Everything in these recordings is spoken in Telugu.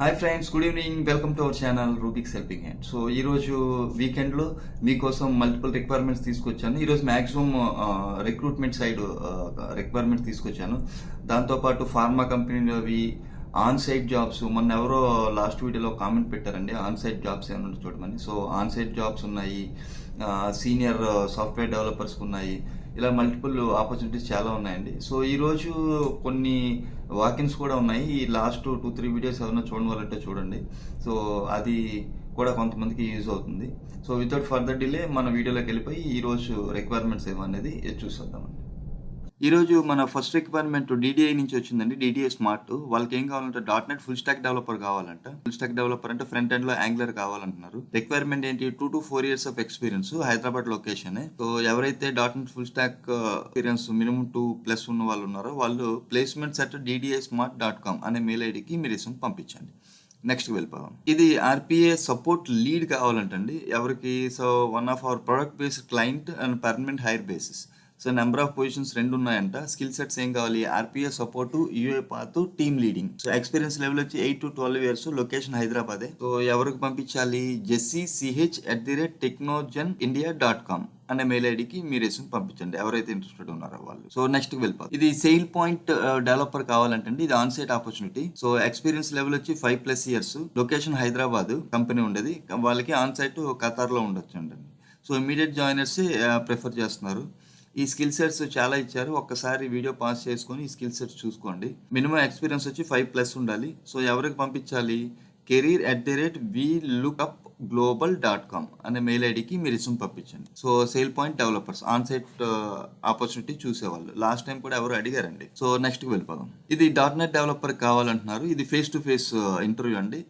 Hi friends, good evening. Welcome to our channel Rubik's helping hand. So ఈరోజు వీకెండ్లో మీకోసం మల్టిపుల్ రిక్వైర్మెంట్స్ తీసుకొచ్చాను. ఈరోజు మ్యాక్సిమం రిక్రూట్మెంట్ సైడ్ రిక్వైర్మెంట్స్ తీసుకొచ్చాను. దాంతోపాటు ఫార్మా కంపెనీలోవి ఆన్ సైట్ జాబ్స్, మొన్న ఎవరో లాస్ట్ వీడియోలో కామెంట్ పెట్టారండి, ఆన్ సైట్ జాబ్స్ ఏమైనా చూడమని. సో ఆన్ సైట్ జాబ్స్ ఉన్నాయి, సీనియర్ సాఫ్ట్వేర్ డెవలపర్స్ ఉన్నాయి, ఇలా మల్టిపుల్ ఆపర్చునిటీస్ చాలా ఉన్నాయండి. సో ఈరోజు కొన్ని వాకిన్స్ కూడా ఉన్నాయి. ఈ లాస్ట్ 2-3 వీడియోస్ ఏమైనా చూడాలంటే చూడండి. సో అది కూడా కొంతమందికి యూజ్ అవుతుంది. సో వితౌట్ ఫర్దర్ డిలే మన వీడియోలోకి వెళ్ళిపోయి ఈరోజు రిక్వైర్మెంట్స్ ఏమనేది చూసేద్దామండి. ఈరోజు మన ఫస్ట్ రిక్వైర్మెంట్ DDI నుంచి వచ్చిందండి. DDI smart. వాళ్ళకి ఏం కావాలంటే .NET ఫుల్ స్టాక్ డెవలపర్ కావాలంట. ఫుల్ స్టాక్ డెవలపర్ అంటే ఫ్రంట్ ఎండ్ లో యాంగులర్ కావాలంటున్నారు. రిక్వైర్మెంట్ ఏంటి, 2 to 4 years of experience, Hyderabad location. So ఎవరైతే .NET full stock experience minimum 2+ ఉన్న వాళ్ళు ఉన్నారో వాళ్ళు placements@ddismart.com అనే మెయిల్ ఐడికి మీరు పంపించండి. నెక్స్ట్ వెళ్ళిపోదాం. ఇది RPA సపోర్ట్ లీడ్ కావాలంటండి ఎవరికి. So one of our product based client and permanent hire basis. So number of positions 2 ఉన్నాయంట. స్కిల్ సెట్స్ ఏం కావాలి, RPA support, UA path, team leading. So experience level వచ్చి 8 to 12 years, లొకేషన్ హైదరాబాదే. సో ఎవరికి పంపించాలి, jessich@technogenindia.com అనే మెయిల్ ఐడికి మీరు పంపించండి ఎవరైతే ఇంట్రెస్టెడ్ ఉన్నారో వాళ్ళు. సో నెక్స్ట్ వెళ్ళిపోతుంది. ఇది సేల్ పాయింట్ డెవలపర్ కావాలంటండి. ఇది on site opportunity. So experience level వచ్చి 5+ years, లొకేషన్ హైదరాబాద్, కంపెనీ ఉండేది. వాళ్ళకి ఆన్ సైట్ ఖతార్లో ఉండొచ్చు అండి. సో ఇమీడియట్ జాయినర్స్ ప్రిఫర్ చేస్తున్నారు. ఈ స్కిల్ సెట్స్ చాలా ఇచ్చారు. ఒక్కసారి వీడియో పాస్ చేసుకొని ఈ స్కిల్ సెట్స్ చూసుకోండి. మినిమం ఎక్స్పీరియన్స్ వచ్చి 5+ ఉండాలి. సో ఎవరికి పంపించాలి, career@welookupglobal.com అనే మెయిల్ ఐడికి మీరు పంపించండి. So SailPoint developers on site opportunity చూసేవాళ్ళు. లాస్ట్ టైం కూడా ఎవరు అడిగారండి. సో నెక్స్ట్ వెళ్ళిపోదాం. ఇది .NET డెవలపర్ కావాలంటున్నారు. ఇది ఫేస్ టు ఫేస్ ఇంటర్వ్యూ అండి.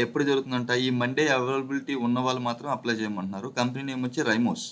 ఎప్పుడు జరుగుతుందంట, ఈ మండే అవైలబిలిటీ ఉన్న వాళ్ళు మాత్రం అప్లై చేయమంటున్నారు. కంపెనీ నేమ్ వచ్చి రైమోస్.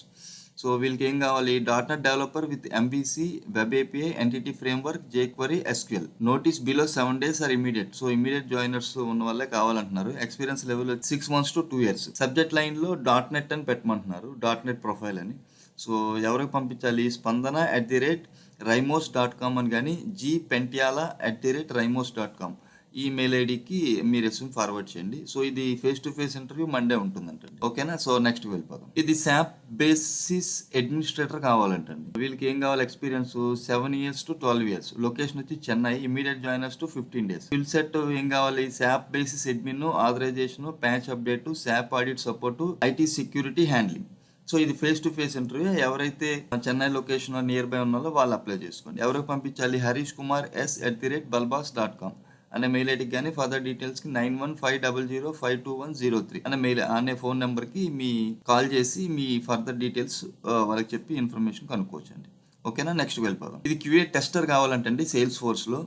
సో వీళ్ళకి ఏం కావాలి, .NET developer with MVC, web API, entity framework, jQuery, SQL. Notice below 7 days or immediate. So immediate joiners ఉన్న వాళ్ళే కావాలంటున్నారు. Experience level 6 months to 2 years. Subject line లో .NET అని పెట్టమంటున్నారు, .NET ప్రొఫైల్ అని. సో ఎవరికి పంపించాలి, spandana@rimos.com అని కానీ gpentiala@rimos.com ఈ మెయిల్ ఐడికి మీరు ఫార్వర్డ్ చేయండి. సో ఇది face to face interview Monday ఉంటుందంటండి. ఓకేనా. సో నెక్స్ట్ వెళ్ళిపోదాం. ఇది SAP బేసిస్ అడ్మినిస్ట్రేటర్ కావాలంటండి. వీళ్ళకి ఏం కావాలి, experience 7 years to 12 years, location వచ్చి Chennai, immediate joiners to 15 days. Skill set ఏం కావాలి, SAP basis admin, authorisation, patch update, SAP audit support, IT security handling. So ఇది ఫేస్ టు ఫేస్ ఇంటర్వ్యూ. ఎవరైతే చెన్నై లొకేషన్ నియర్ బై ఉన్నారో వాళ్ళు అప్లై చేసుకోండి. ఎవరికి పంపించాలి, harishkumar@balbas.com అనే మెయిల్ ఐడికి కానీ ఫర్దర్ డీటెయిల్స్కి 9150052103 అనే ఫోన్ నెంబర్కి మీ కాల్ చేసి మీ ఫర్దర్ డీటెయిల్స్ వాళ్ళకి చెప్పి ఇన్ఫర్మేషన్ కనుక్కోవచ్చండి. ఓకేనా. నెక్స్ట్ వెళ్ళిపోదాం. ఇది QA టెస్టర్ కావాలంటండి సేల్స్ ఫోర్స్లో.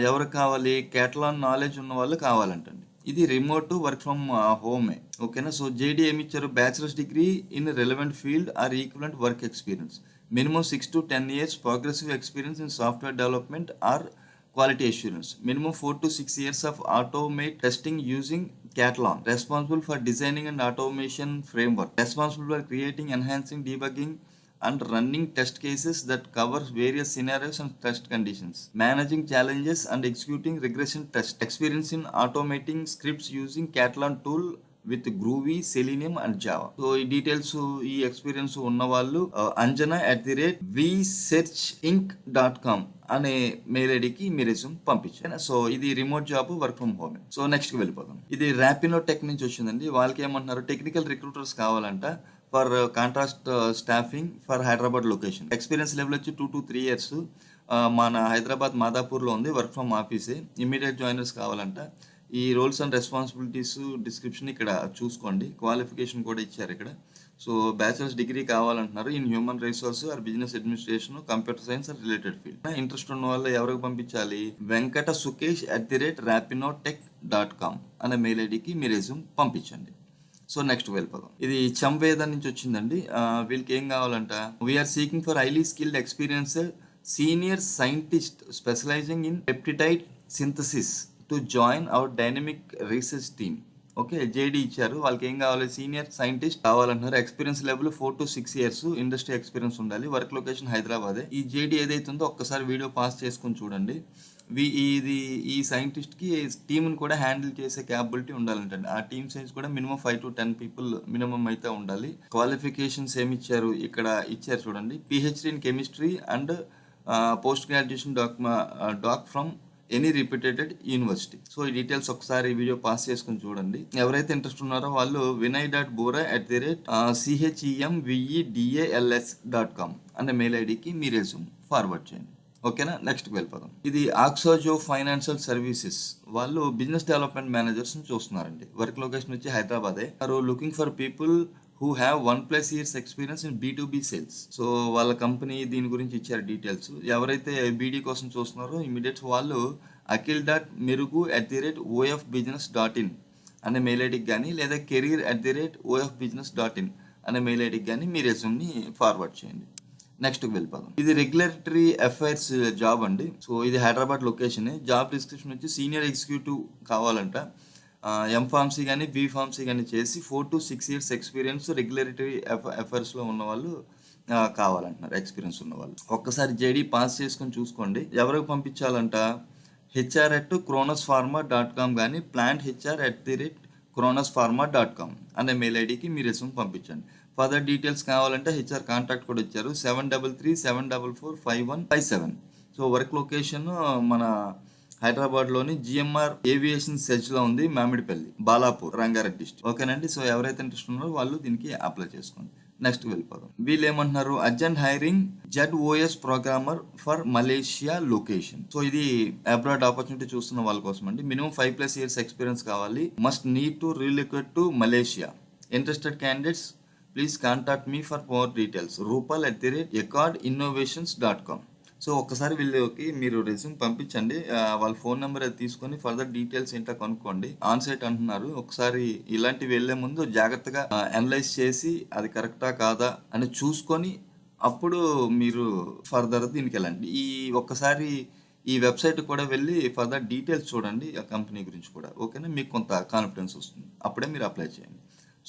ఎవరికి కావాలి, కేటలాన్ నాలెడ్జ్ ఉన్న వాళ్ళు కావాలంటండి. ఇది రిమోట్ వర్క్ ఫ్రమ్ హోమే. ఓకేనా. సో JD ఏమి ఇచ్చారు, bachelors degree in relevant field or equivalent work experience, minimum 6 to 10 years progressive experience in software development or quality assurance, minimum 4 to 6 years of automate testing using Catalan, responsible for designing and automation framework, responsible for creating, enhancing, debugging and running test cases that covers various scenarios and test conditions, managing challenges and executing regression tests, experience in automating scripts using Catalan tool with groovy, selenium and Java. So ఈ డీటెయిల్స్, ఈ ఎక్స్పీరియన్స్ ఉన్న వాళ్ళు anjana@vsearchinc.com అనే మెయిల్ ఐడికి మీరు పంపించారు. సో ఇది remote job, work from home. So next వెళ్ళిపోదాం. ఇది ర్యాపినో టెక్ నుంచి వచ్చిందండి. వాళ్ళకి ఏమంటున్నారు, టెక్నికల్ రిక్రూటర్స్ కావాలంట for contract staffing for Hyderabad location. Experience level వచ్చి 2 to 3 years, మన హైదరాబాద్ మాదాపూర్లో ఉంది, వర్క్ ఫ్రమ్ ఆఫీసే. ఇమీడియట్ జాయినర్స్ కావాలంట. ఈ రోల్స్ అండ్ రెస్పాన్సిబిలిటీస్ డిస్క్రిప్షన్ ఇక్కడ చూసుకోండి. క్వాలిఫికేషన్ కూడా ఇచ్చారు ఇక్కడ. సో బ్యాచిలర్స్ డిగ్రీ కావాలంటున్నారు in human resource or business administration, computer science or related field. Interest ఉన్న వాళ్ళు ఎవరికి పంపించాలి, venkatasukesh@rapinotech.com అనే మెయిల్ ఐడికి మీరు పంపించండి. సో నెక్స్ట్ వెళ్ళిపోదాం. ఇది చంవేద నుంచి వచ్చిందండి. వీళ్ళకి ఏం కావాలంట, we are seeking for highly skilled experience senior scientist specialising in peptide synthesis to join our dynamic research team. Okay. JD ఇచ్చారు. వాళ్ళకి ఏం కావాలి, సీనియర్ సైంటిస్ట్ కావాలంటున్నారు. Experience level 4 to 6 years, industry experience ఉండాలి. వర్క్ లొకేషన్ హైదరాబాదే. ఈ JD ఏదైతే ఉందో ఒక్కసారి వీడియో పాస్ చేసుకుని చూడండి. ఈ సైంటిస్ట్కి టీంని కూడా హ్యాండిల్ చేసే క్యాపబిలిటీ ఉండాలంటండి. ఆ టీమ్ సైజ్ కూడా మినిమం 5 to 10 పీపుల్ మినిమం అయితే ఉండాలి. క్వాలిఫికేషన్స్ ఏమి ఇచ్చారు, ఇక్కడ ఇచ్చారు చూడండి. PhD in chemistry and post graduation doc from any reputed university. So ఈ డీటెయిల్స్ ఒకసారి వీడియో పాస్ చేసుకుని చూడండి. ఎవరైతే ఇంట్రెస్ట్ ఉన్నారో వాళ్ళు vinay.bora@chem-vedals.com అనే మెయిల్ ఐడికి మీ రెజ్యూమ్ ఫార్వర్డ్ చేయండి. ఓకేనా, నెక్స్ట్కి వెళ్ళిపోదాం. ఇది ఆక్సోజో ఫైనాన్షియల్ సర్వీసెస్ వాళ్ళు బిజినెస్ డెవలప్మెంట్ మేనేజర్స్ చూస్తున్నారండి. వర్క్ లొకేషన్ వచ్చి హైదరాబాదే. Looking for people who have 1+ years experience in B2B sales. So వాళ్ళ కంపెనీ దీని గురించి ఇచ్చారు డీటెయిల్స్. ఎవరైతే బీడీ కోసం చూస్తున్నారో ఇమీడియట్స్ వాళ్ళు akil.merugu@ofbusiness.in అనే మెయిల్ ఐడికి కానీ లేదా career@ofbusiness.in అనే మెయిల్ ఐడికి కానీ మీ రెజ్యూమ్ని ఫార్వర్డ్ చేయండి. నెక్స్ట్కి వెళ్ళిపోదాం. ఇది రెగ్యులేటరీ అఫైర్స్ జాబ్ అండి. సో ఇది హైదరాబాద్ లొకేషన్. జాబ్ డిస్క్రిప్షన్ వచ్చి సీనియర్ ఎగ్జిక్యూటివ్ కావాలంట. ఎంఫార్మసీ కానీ బీఫార్మసీ కానీ చేసి 4 to 6 years ఎక్స్పీరియన్స్ రెగ్యులేటరీ అఫైర్స్లో ఉన్న వాళ్ళు కావాలంటున్నారు, ఎక్స్పీరియన్స్ ఉన్న వాళ్ళు. ఒక్కసారి జేడీ పాస్ చేసుకొని చూసుకోండి. ఎవరికి పంపించాలంట, hr@kronospharma.com కానీ planthr@kronospharma.com అనే మెయిల్ ఐడికి మీ రెజ్యూమ్ పంపించండి. ఫర్దర్ డీటెయిల్స్ కావాలంటే హెచ్ఆర్ కాంటాక్ట్ కూడా ఇచ్చారు 7337445157. సో వర్క్ లొకేషన్ మన హైదరాబాద్లోని జిఎంఆర్ ఏవియేషన్ సెజ్లో ఉంది, మామిడిపల్లి, బాలాపూర్, రంగారెడ్డి డిస్ట్రిక్ట్. ఓకేనండి. సో ఎవరైతే ఇంట్రెస్ట్ ఉన్నారో వాళ్ళు దీనికి అప్లై చేసుకోండి. నెక్స్ట్ వెళ్ళిపోదాం. వీళ్ళు ఏమంటున్నారు, urgent hiring ZOS programmer for Malaysia location. So ఇది అబ్రాడ్ ఆపర్చునిటీ చూస్తున్న వాళ్ళ కోసం అండి. మినిమం 5+ years ఎక్స్పీరియన్స్ కావాలి. Must need to relocate to Malaysia. Interested candidates please contact me for more details. rupal@ecardinnovations.com. So ఒక్కసారి వీళ్ళకి మీరు రెజ్యూమ్ పంపించండి. వాళ్ళ ఫోన్ నెంబర్ అది తీసుకొని ఫర్దర్ డీటెయిల్స్ ఏంటో కనుక్కోండి. ఆన్ సైట్ అంటున్నారు. ఒకసారి ఇలాంటివి వెళ్ళే ముందు జాగ్రత్తగా అనలైజ్ చేసి అది కరెక్టా కాదా అని చూసుకొని అప్పుడు మీరు ఫర్దర్ దీనికి వెళ్ళండి. ఒక్కసారి ఈ వెబ్సైట్ కూడా వెళ్ళి ఫర్దర్ డీటెయిల్స్ చూడండి ఆ కంపెనీ గురించి కూడా. ఓకేనా, మీకు కొంత కాన్ఫిడెన్స్ వస్తుంది. అప్పుడే మీరు అప్లై చేయండి.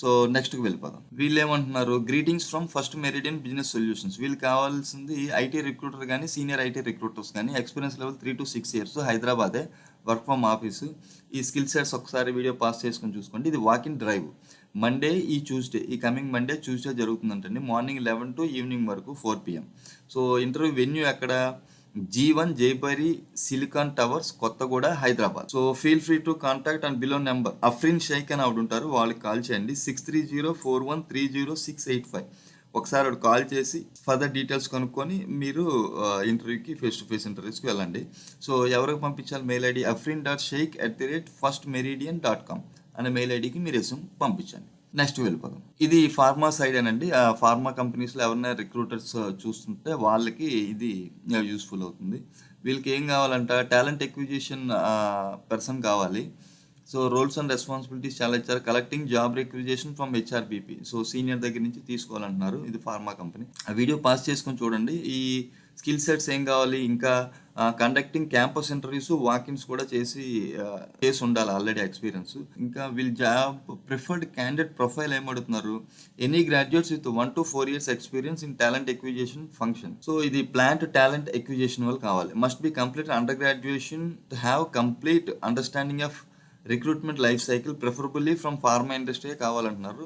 సో నెక్స్ట్కి వెళ్ళిపోదాం. వీళ్ళు ఏమంటున్నారు, greetings from first meridian business solutions. వీళ్ళు కావాల్సింది ఐటీ రిక్రూటర్ కానీ సీనియర్ ఐటీ రిక్రూటర్స్ కానీ ఎక్స్పీరియన్స్ లెవెల్ 3 to 6 years, హైదరాబాదే, వర్క్ ఫ్రమ్ ఆఫీసు. ఈ స్కిల్ సెట్స్ ఒకసారి వీడియో పాస్ చేసుకొని చూసుకోండి. ఇది వాక్ ఇన్ డ్రైవ్. మండే ఈ కమింగ్ మండే ట్యూస్డే జరుగుతుందంటండి. మార్నింగ్ 11 to ఈవినింగ్ వరకు 4 PM. సో ఇంటర్వ్యూ వెన్యూ ఎక్కడ, G1 జైపరి silicon towers, Kothaguda, Hyderabad. So feel free to contact and below number Afrin Shaik అని ఆవిడ ఉంటారు, వాళ్ళకి కాల్ చేయండి 6304130685. ఒకసారి ఆవిడ కాల్ చేసి ఫర్దర్ డీటెయిల్స్ కనుక్కొని మీరు ఇంటర్వ్యూకి ఫేస్ టు ఫేస్ ఇంటర్వ్యూస్కి వెళ్ళండి. సో ఎవరికి పంపించాలి మెయిల్ ఐడి, afrin.sheikh@firstmeridian.com అనే మెయిల్ ఐడికి మీ రెజ్యూమ్ పంపించండి. నెక్స్ట్ వెళ్ళిపోదాం. ఇది ఫార్మా సైడ్ అనండి. ఆ ఫార్మా కంపెనీస్లో ఎవరైనా రిక్రూటర్స్ చూస్తుంటే వాళ్ళకి ఇది యూస్ఫుల్ అవుతుంది. వీళ్ళకి ఏం కావాలంట, టాలెంట్ ఎక్విజిషన్ పర్సన్ కావాలి. సో రోల్స్ అండ్ రెస్పాన్సిబిలిటీస్ చాలా ఇచ్చారు. Collecting job requisition from HRBP. So senior దగ్గర నుంచి తీసుకోవాలంటున్నారు. ఇది ఫార్మా కంపెనీ. ఆ వీడియో పాస్ చేసుకొని చూడండి. ఈ స్కిల్ సెట్స్ ఏం కావాలి, ఇంకా కండక్టింగ్ క్యాంపస్ ఇంటర్వ్యూస్, వాకిన్స్ కూడా చేసి ఉండాలి ఆల్రెడీ ఎక్స్పీరియన్స్. ఇంకా వీళ్ళు జాబ్ ప్రిఫర్డ్ క్యాండిడేట్ ప్రొఫైల్ ఏమడుతున్నారు, any graduates with 1 to 4 years experience in talent acquisition function. So ఇది ప్లాంట్ టాలెంట్ ఎక్విజిషన్ వాళ్ళు కావాలి. Must be complete under graduation to have complete understanding of recruitment life cycle, preferably from pharma industry కావాలంటున్నారు.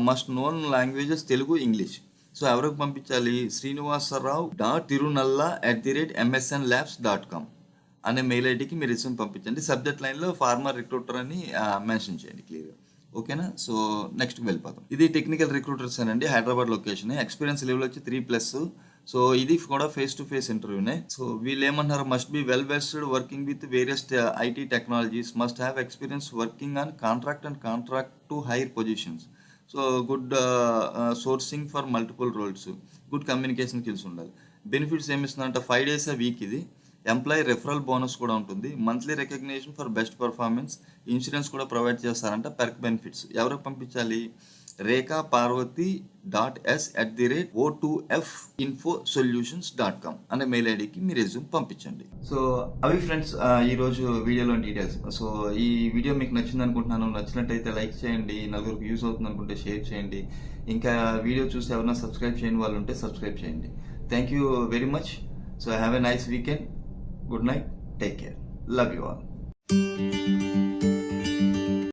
Must known languages Telugu, English. So ఎవరికి పంపించాలి, srinivasarao.tirunalla@msnlabs.com అనే మెయిల్ ఐడికి మీరు రెజ్యూమ్ పంపించండి. సబ్జెక్ట్ లైన్లో ఫార్మర్ రిక్రూటర్ అని మెన్షన్ చేయండి క్లియర్గా. ఓకేనా. సో నెక్స్ట్కి వెళ్ళిపోతాం. ఇది టెక్నికల్ రిక్రూటర్స్ అండి, హైదరాబాద్ లొకేషన్. ఎక్స్పీరియన్స్ లెవెల్ వచ్చి 3+. సో ఇది కూడా ఫేస్ టు ఫేస్ ఇంటర్వ్యూనే. సో వీళ్ళు ఏమన్నారు, must be well vested working with various IT technologies, must have experience working on contract and contract to hire positions. So good sourcing for multiple roles, good communication skills ఉండాలి. బెనిఫిట్స్ ఏమిస్తుందంటే 5 days a week ఇది. ఎంప్లాయీ రెఫరల్ బోనస్ కూడా ఉంటుంది. Monthly recognition for best performance, insurance కూడా ప్రొవైడ్ చేస్తారంట. Perk benefits. ఎవరికి పంపించాలి, rekha.parvati.s@o2finfosolutions.com అనే మెయిల్ ఐడికి మీ రెజ్యూమ్ పంపించండి. సో అవి ఫ్రెండ్స్ ఈరోజు వీడియోలో డీటెయిల్స్. సో ఈ వీడియో మీకు నచ్చింది అనుకుంటున్నాను. నచ్చినట్టయితే లైక్ చేయండి, నలుగురికి యూస్ అవుతుంది అనుకుంటే షేర్ చేయండి. ఇంకా వీడియో చూసి ఎవరైనా సబ్స్క్రైబ్ చేయని వాళ్ళు ఉంటే సబ్స్క్రైబ్ చేయండి. Thank you very much. So have a nice weekend. Good night. Take care, love you all.